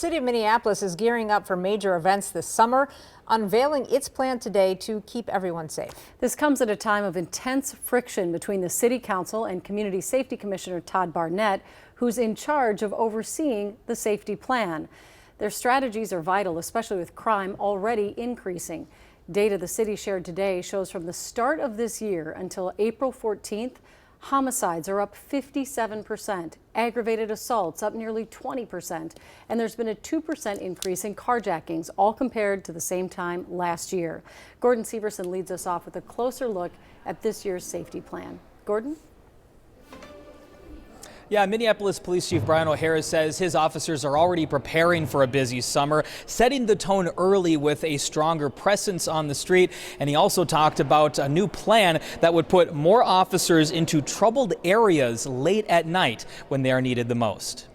The city of Minneapolis is gearing up for major events this summer, unveiling its plan today to keep everyone safe. This comes at a time of intense friction between the City Council and Community Safety Commissioner Todd Barnett, who's in charge of overseeing the safety plan. Their strategies are vital, especially with crime already increasing. Data the city shared today shows from the start of this year until April 14th, homicides are up 57%, aggravated assaults up nearly 20%, and there's been a 2% increase in carjackings, all compared to the same time last year. Gordon Severson leads us off with a closer look at this year's safety plan. Gordon? Yeah, Minneapolis Police Chief Brian O'Hara says his officers are already preparing for a busy summer, setting the tone early with a stronger presence on the street. And he also talked about a new plan that would put more officers into troubled areas late at night when they are needed the most.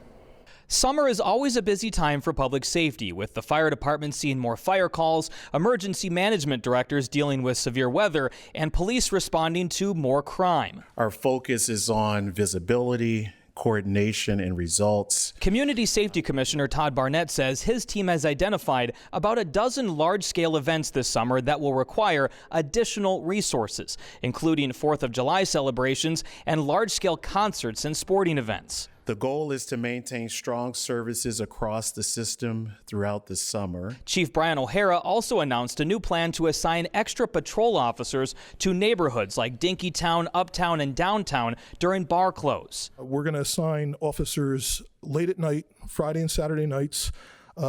Summer is always a busy time for public safety, with the fire department seeing more fire calls, emergency management directors dealing with severe weather, and police responding to more crime. Our focus is on visibility, coordination, and results. Community Safety Commissioner Todd Barnett says his team has identified about a dozen large-scale events this summer that will require additional resources, including 4th of July celebrations and large-scale concerts and sporting events. The goal is to maintain strong services across the system throughout the summer. Chief Brian O'Hara also announced a new plan to assign extra patrol officers to neighborhoods like Dinkytown, Uptown, and Downtown during bar close. We're going to assign officers late at night, Friday and Saturday nights,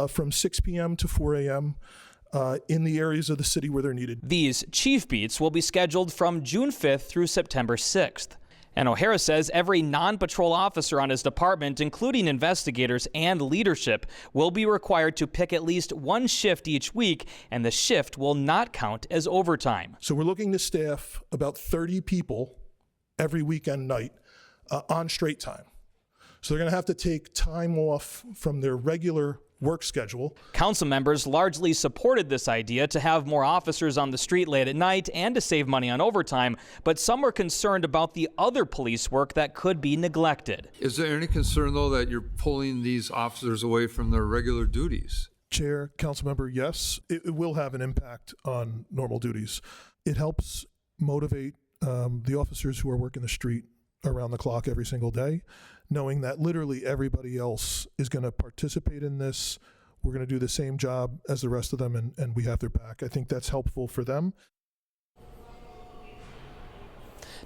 from 6 p.m. to 4 a.m. In the areas of the city where they're needed. These chief beats will be scheduled from June 5th through September 6th. And O'Hara says every non-patrol officer on his department, including investigators and leadership, will be required to pick at least one shift each week, and the shift will not count as overtime. So we're looking to staff about 30 people every weekend night on straight time. So they're going to have to take time off from their regular work schedule. Council members largely supported this idea to have more officers on the street late at night and to save money on overtime, but some were concerned about the other police work that could be neglected. Is there any concern, though, that you're pulling these officers away from their regular duties? Chair, council member, yes, it will have an impact on normal duties. It helps motivate the officers who are working the street around the clock every single day, knowing that literally everybody else is going to participate in this. We're going to do the same job as the rest of them, and we have their back. I think that's helpful for them.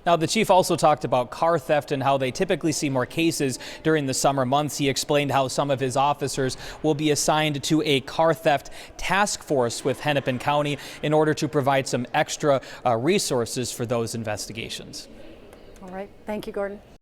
Now, the chief also talked about car theft and how they typically see more cases during the summer months. He explained how some of his officers will be assigned to a car theft task force with Hennepin County in order to provide some extra resources for those investigations. All right. Thank you, Gordon.